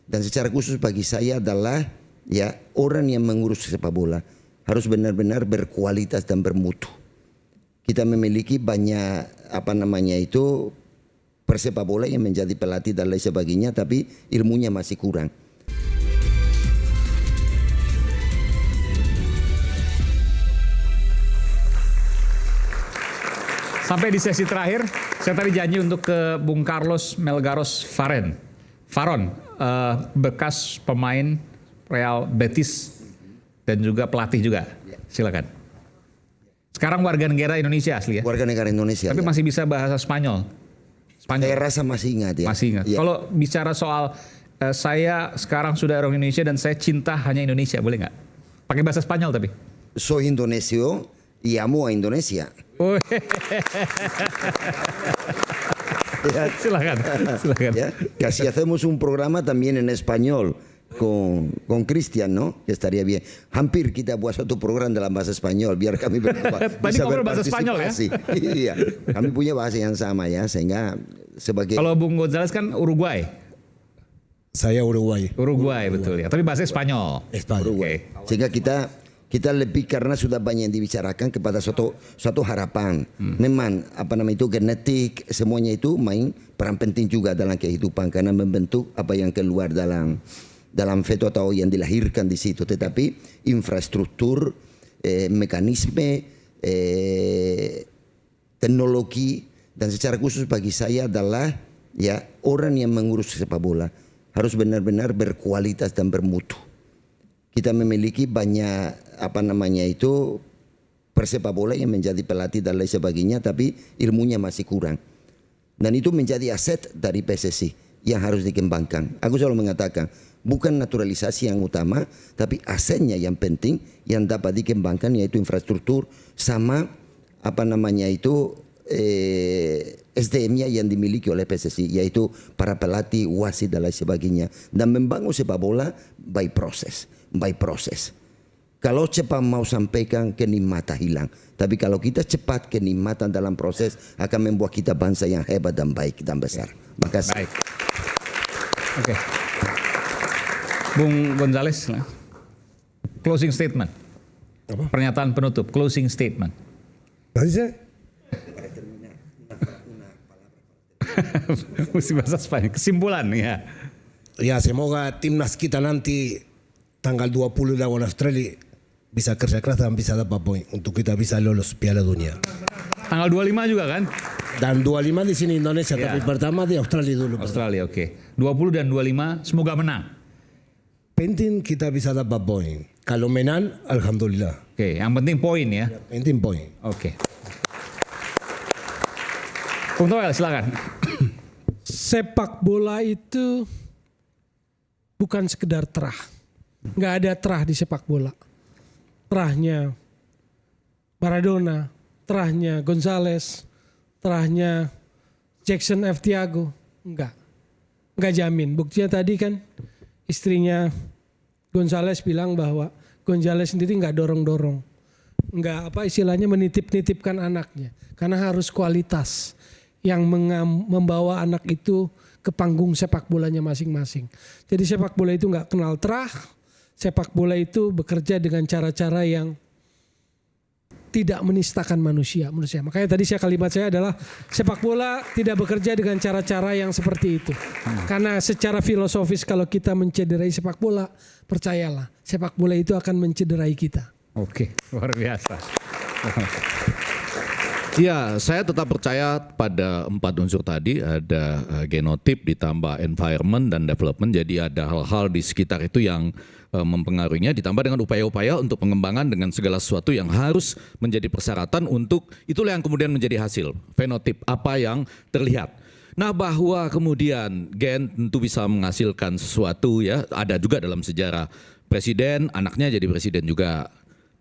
Dan secara khusus bagi saya adalah ya orang yang mengurus sepak bola harus benar-benar berkualitas dan bermutu. Kita memiliki banyak persepak bola yang menjadi pelatih dan lain sebagainya, tapi ilmunya masih kurang. Sampai di sesi terakhir, saya tadi janji untuk ke Bung Carlos Melgaros Faron, bekas pemain Real Betis dan juga pelatih juga. Silakan. Sekarang warga negara Indonesia asli ya? Warga negara Indonesia. Tapi masih bisa bahasa Spanyol. Saya rasa masih ingat ya. Masih ingat. Ya. Kalau bicara soal saya sekarang sudah orang Indonesia dan saya cinta hanya Indonesia, boleh nggak? Pakai bahasa Spanyol tapi. Soy indonesio y amo a Indonesia. Oh. Ya. Silakan. Ya. Casi hacemos un programa también en español con Cristian, ¿no? Que estaría bien. Hampir kita buat satu program dalam bahasa Spanyol biar kami Tadi ngobrol bahasa Spanyol ya? Iya. Kami punya bahasa yang sama ya, sehingga sebagai. Kalau Bung Gonzales kan Uruguay. Saya Uruguay. Uruguay betul ya. Tapi bahasa Spanyol. Uruguay. Sehingga kita lebih karena sudah banyak yang dibicarakan kepada suatu harapan. Memang genetik semuanya itu main peran penting juga dalam kehidupan karena membentuk apa yang keluar dalam feto atau yang dilahirkan di situ. Tetapi infrastruktur, mekanisme, teknologi dan secara khusus bagi saya adalah ya orang yang mengurus sepak bola harus benar-benar berkualitas dan bermutu. Kita memiliki banyak persepak bola yang menjadi pelatih dan lain sebagainya, tapi ilmunya masih kurang. Dan itu menjadi aset dari PSSI yang harus dikembangkan. Aku selalu mengatakan bukan naturalisasi yang utama, tapi asetnya yang penting yang dapat dikembangkan yaitu infrastruktur sama SDM-nya yang dimiliki oleh PSSI, yaitu para pelatih, wasit dan lain sebagainya. Dan membangun sepak bola by proses. Kalau cepat mau sampaikan kenikmatan hilang, tapi kalau kita cepat kenikmatan dalam proses akan membuat kita bangsa yang hebat dan baik dan besar. Makasih. Baik. Oke. Bung Gonzales, closing statement. Apa? Pernyataan penutup, closing statement. Tadi saya Mesti bahasa Spanyol. Kesimpulan ya. ya semoga timnas kita nanti tanggal 20 lawan Australia bisa kerja keras dan bisa dapat poin untuk kita bisa lolos Piala Dunia. Tanggal 25 juga kan? Dan 25 di sini Indonesia, Ya. tapi pertama di Australia dulu. Australia, oke. 20 dan 25 semoga menang. Penting kita bisa dapat poin. Kalau menang, alhamdulillah. Oke, yang penting poin ya. Penting poin. Oke. Bung Toel, silakan. Sepak bola itu bukan sekedar terah. Nggak ada terah di sepak bola. Terahnya Maradona, terahnya Gonzales, terahnya Jackson F. Thiago. Enggak jamin. Buktinya tadi kan istrinya Gonzales bilang bahwa Gonzales sendiri enggak dorong-dorong. Enggak istilahnya menitip-nitipkan anaknya. Karena harus kualitas yang membawa anak itu ke panggung sepak bolanya masing-masing. Jadi sepak bola itu enggak kenal terah. Sepak bola itu bekerja dengan cara-cara yang tidak menistakan manusia. Makanya tadi kalimat saya adalah sepak bola tidak bekerja dengan cara-cara yang seperti itu. Karena secara filosofis kalau kita mencederai sepak bola, percayalah sepak bola itu akan mencederai kita. Oke, luar biasa. Ya, saya tetap percaya pada 4 unsur tadi, ada genotip ditambah environment dan development. Jadi ada hal-hal di sekitar itu yang mempengaruhinya, ditambah dengan upaya-upaya untuk pengembangan dengan segala sesuatu yang harus menjadi persyaratan untuk itulah yang kemudian menjadi hasil fenotip apa yang terlihat. Nah, bahwa kemudian gen tentu bisa menghasilkan sesuatu ya, ada juga dalam sejarah presiden anaknya jadi presiden juga,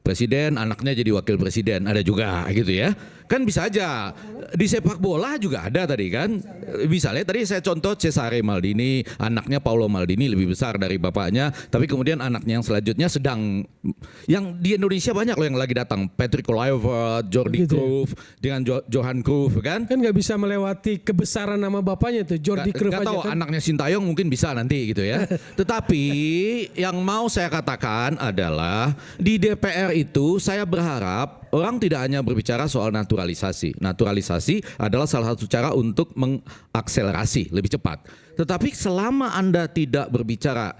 presiden anaknya jadi wakil presiden ada juga gitu ya. Kan bisa aja di sepak bola juga ada tadi kan. Misalnya tadi saya contoh Cesare Maldini, anaknya Paolo Maldini lebih besar dari bapaknya, tapi kemudian anaknya yang selanjutnya sedang, yang di Indonesia banyak loh yang lagi datang, Patrick Kluivert, Jordi Begitu ya? Cruyff dengan Johan Cruyff kan. Kan nggak bisa melewati kebesaran nama bapaknya tuh, Jordi Cruyff Gak aja tahu kan. anaknya Sintayong mungkin bisa nanti gitu ya. Tetapi yang mau saya katakan adalah di DPR itu saya berharap orang tidak hanya berbicara soal naturalisasi. Naturalisasi adalah salah satu cara untuk mengakselerasi lebih cepat. Tetapi selama Anda tidak berbicara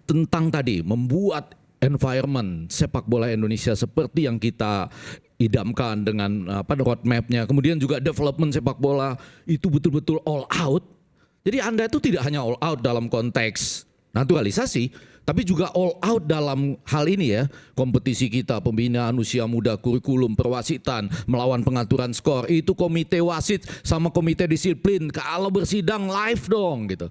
tentang tadi membuat environment sepak bola Indonesia seperti yang kita idamkan dengan roadmap-nya, kemudian juga development sepak bola itu betul-betul all out. Jadi Anda itu tidak hanya all out dalam konteks naturalisasi, tapi juga all out dalam hal ini ya, kompetisi kita, pembinaan usia muda, kurikulum, perwasitan, melawan pengaturan skor, itu komite wasit sama komite disiplin, kalau bersidang live dong gitu.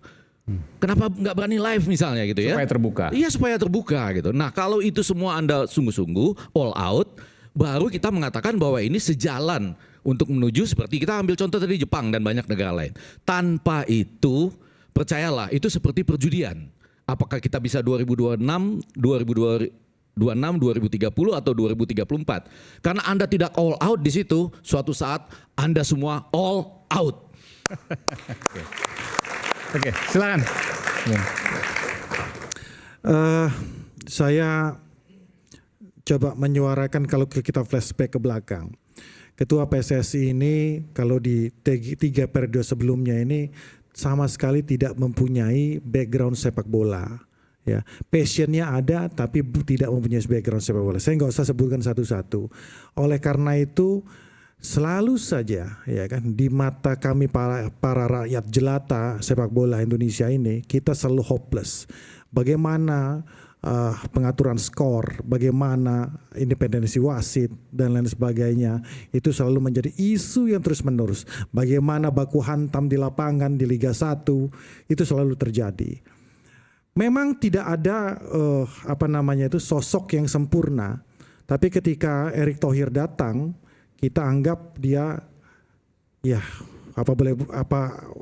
Kenapa nggak berani live misalnya gitu ya? Supaya terbuka. Iya supaya terbuka gitu. Nah kalau itu semua Anda sungguh-sungguh all out, baru kita mengatakan bahwa ini sejalan untuk menuju seperti kita ambil contoh tadi Jepang dan banyak negara lain. Tanpa itu, percayalah itu seperti perjudian. Apakah kita bisa 2026, 2030 atau 2034? Karena Anda tidak all out di situ, suatu saat Anda semua all out. Oke, silakan. Saya coba menyuarakan kalau kita flashback ke belakang. Ketua PSSI ini kalau di 3 periode sebelumnya ini sama sekali tidak mempunyai background sepak bola. Ya, passionnya ada tapi tidak mempunyai background sepak bola. Saya nggak usah sebutkan satu-satu. Oleh karena itu selalu saja ya kan di mata kami para rakyat jelata sepak bola Indonesia ini kita selalu hopeless. Bagaimana pengaturan skor, bagaimana independensi wasit dan lain sebagainya itu selalu menjadi isu yang terus menerus. Bagaimana baku hantam di lapangan di Liga 1 itu selalu terjadi. Memang tidak ada sosok yang sempurna. Tapi ketika Erick Thohir datang, kita anggap dia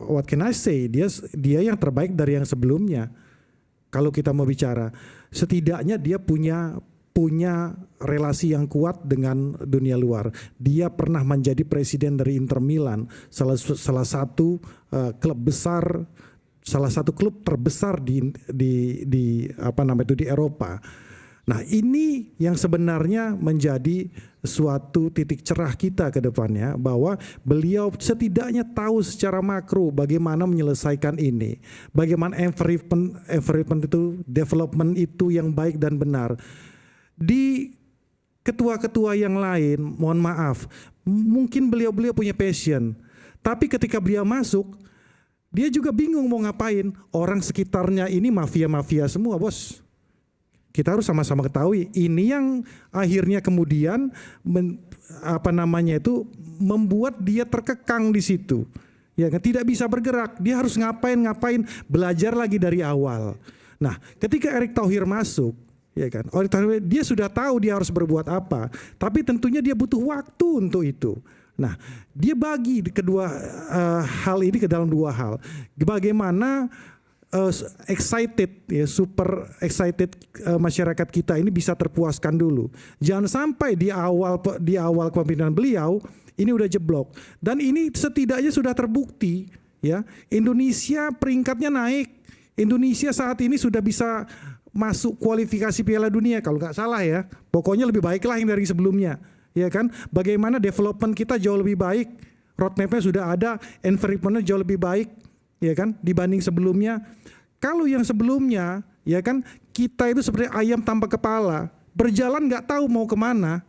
what can I say? Dia yang terbaik dari yang sebelumnya. Kalau kita mau bicara, setidaknya dia punya relasi yang kuat dengan dunia luar. Dia pernah menjadi presiden dari Inter Milan, salah satu klub besar, salah satu klub terbesar di Eropa. Nah, ini yang sebenarnya menjadi suatu titik cerah kita ke depannya, bahwa beliau setidaknya tahu secara makro bagaimana menyelesaikan ini. Bagaimana environment itu, development itu yang baik dan benar. Di ketua-ketua yang lain, mohon maaf, mungkin beliau punya passion. Tapi ketika beliau masuk, dia juga bingung mau ngapain. Orang sekitarnya ini mafia-mafia semua, bos. Kita harus sama-sama ketahui ini yang akhirnya kemudian membuat dia terkekang di situ. Ya kan, tidak bisa bergerak, dia harus ngapain, belajar lagi dari awal. Nah, ketika Erick Thohir masuk, ya kan, dia sudah tahu dia harus berbuat apa, tapi tentunya dia butuh waktu untuk itu. Nah, dia bagi kedua hal ini ke dalam 2 hal. Bagaimana super excited masyarakat kita ini bisa terpuaskan dulu. Jangan sampai di awal kepemimpinan beliau ini udah jeblok. Dan ini setidaknya sudah terbukti ya. Indonesia peringkatnya naik. Indonesia saat ini sudah bisa masuk kualifikasi Piala Dunia kalau nggak salah ya. Pokoknya lebih baik lah yang dari sebelumnya. Ya kan? Bagaimana development kita jauh lebih baik. Roadmap-nya sudah ada, environment-nya jauh lebih baik. Ya kan, dibanding sebelumnya. Kalau yang sebelumnya, ya kan, kita itu seperti ayam tanpa kepala, berjalan nggak tahu mau kemana,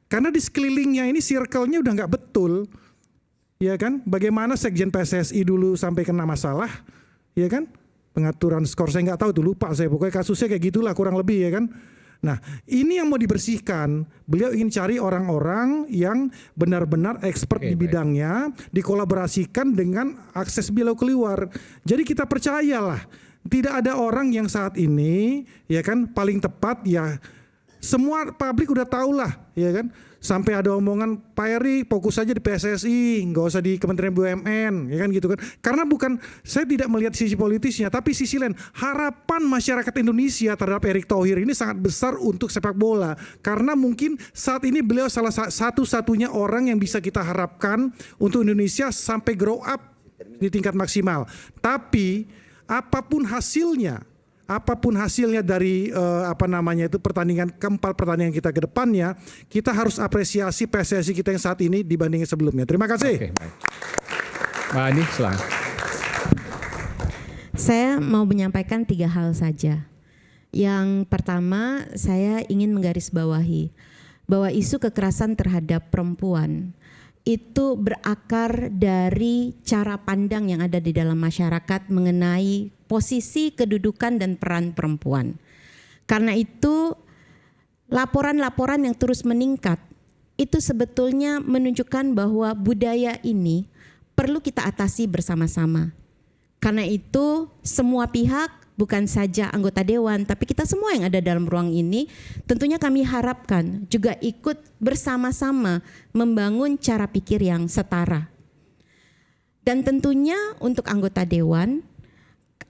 karena di sekelilingnya ini circle-nya udah nggak betul, ya kan? Bagaimana Sekjen PSSI dulu sampai kena masalah, ya kan? Pengaturan skor saya nggak tahu tuh, lupa saya, pokoknya kasusnya kayak gitulah kurang lebih, ya kan? Nah, ini yang mau dibersihkan. Beliau ingin cari orang-orang yang benar-benar expert di bidangnya, dikolaborasikan dengan akses beliau keluar. Jadi kita percayalah, tidak ada orang yang saat ini, ya kan, paling tepat ya semua publik udah tahu lah, ya kan? Sampai ada omongan Pak Eri fokus saja di PSSI, nggak usah di Kementerian BUMN, ya kan gitu kan? Karena bukan, saya tidak melihat sisi politisnya, tapi sisi lain harapan masyarakat Indonesia terhadap Erick Thohir ini sangat besar untuk sepak bola. Karena mungkin saat ini beliau salah satu-satunya orang yang bisa kita harapkan untuk Indonesia sampai grow up di tingkat maksimal. Tapi apapun hasilnya dari pertandingan keempat pertandingan kita ke depannya, kita harus apresiasi PSSI kita yang saat ini dibandingin sebelumnya. Terima kasih. Oke, baik. Mbak Andi, silakan. Saya mau menyampaikan 3 hal saja. Yang pertama, saya ingin menggarisbawahi bahwa isu kekerasan terhadap perempuan itu berakar dari cara pandang yang ada di dalam masyarakat mengenai posisi, kedudukan, dan peran perempuan. Karena itu laporan-laporan yang terus meningkat itu sebetulnya menunjukkan bahwa budaya ini perlu kita atasi bersama-sama. Karena itu semua pihak, bukan saja anggota dewan, tapi kita semua yang ada dalam ruang ini, tentunya kami harapkan juga ikut bersama-sama membangun cara pikir yang setara. Dan tentunya untuk anggota dewan,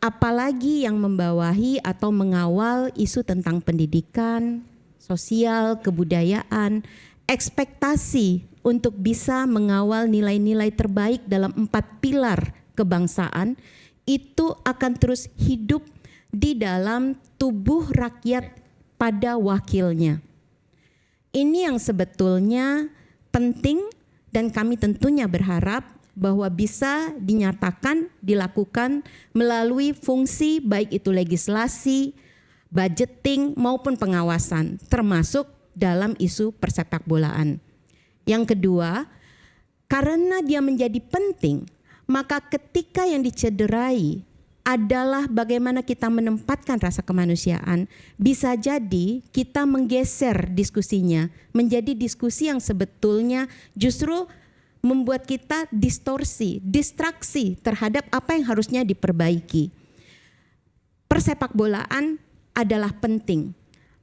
apalagi yang membawahi atau mengawal isu tentang pendidikan, sosial, kebudayaan, ekspektasi untuk bisa mengawal nilai-nilai terbaik dalam 4 pilar kebangsaan itu akan terus hidup di dalam tubuh rakyat pada wakilnya. Ini yang sebetulnya penting dan kami tentunya berharap bahwa bisa dinyatakan, dilakukan melalui fungsi baik itu legislasi, budgeting maupun pengawasan, termasuk dalam isu persepakbolaan. Yang kedua, karena dia menjadi penting, maka ketika yang dicederai adalah bagaimana kita menempatkan rasa kemanusiaan, bisa jadi kita menggeser diskusinya menjadi diskusi yang sebetulnya justru membuat kita distorsi, distraksi terhadap apa yang harusnya diperbaiki. Persepakbolaan adalah penting.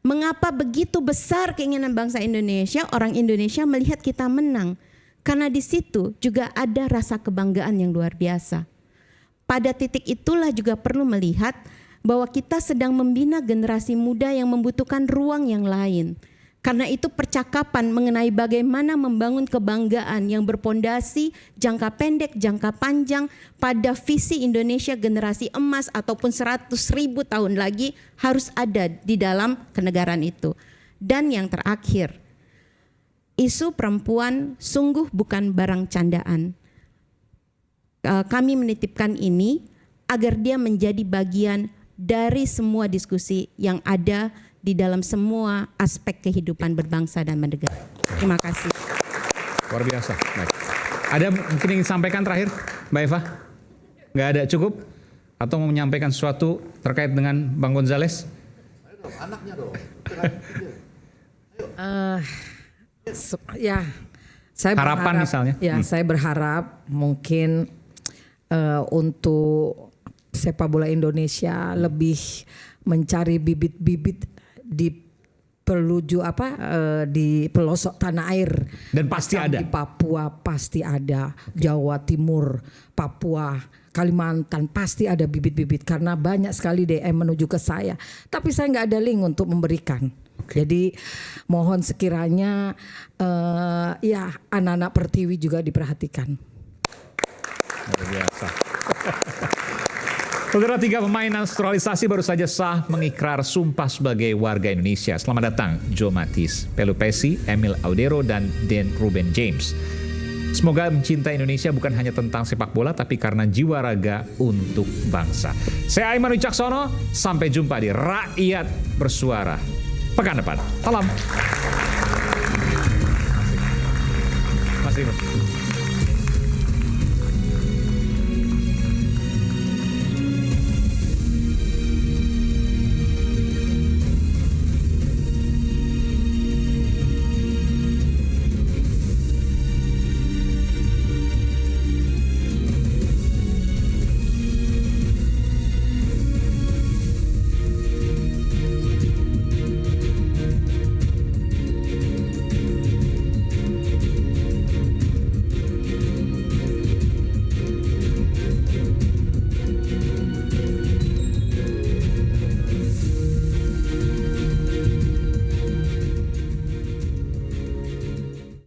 Mengapa begitu besar keinginan bangsa Indonesia, orang Indonesia melihat kita menang? Karena di situ juga ada rasa kebanggaan yang luar biasa. Pada titik itulah juga perlu melihat bahwa kita sedang membina generasi muda yang membutuhkan ruang yang lain. Karena itu percakapan mengenai bagaimana membangun kebanggaan yang berpondasi jangka pendek, jangka panjang pada visi Indonesia generasi emas ataupun 100.000 tahun lagi harus ada di dalam kenegaraan itu. Dan yang terakhir, isu perempuan sungguh bukan barang candaan. Kami menitipkan ini agar dia menjadi bagian dari semua diskusi yang ada di dalam semua aspek kehidupan berbangsa dan bernegara. Terima kasih. Luar biasa. Baik. Ada mungkin ingin sampaikan terakhir, Mbak Eva? Nggak ada, cukup? Atau mau menyampaikan sesuatu terkait dengan Bang Gonzales? Anaknya dong. Ya, saya harapan berharap, misalnya. Ya, saya berharap mungkin untuk sepak bola Indonesia lebih mencari bibit-bibit di di pelosok tanah air. Dan pasti ada. Di Papua pasti ada, Jawa Timur, Papua, Kalimantan pasti ada bibit-bibit karena banyak sekali DM menuju ke saya. Tapi saya nggak ada link untuk memberikan. Jadi mohon sekiranya ya anak-anak Pertiwi juga diperhatikan. Luar biasa. Saudara, 3 pemain naturalisasi baru saja sah mengikrar sumpah sebagai warga Indonesia. Selamat datang Joe Matthijs, Pelu Pessi, Emil Audero, dan Dan Ruben James. Semoga mencintai Indonesia bukan hanya tentang sepak bola, tapi karena jiwa raga untuk bangsa. Saya Aiman Wicaksono, sampai jumpa di Rakyat Bersuara pekan depan. Salam. Masih.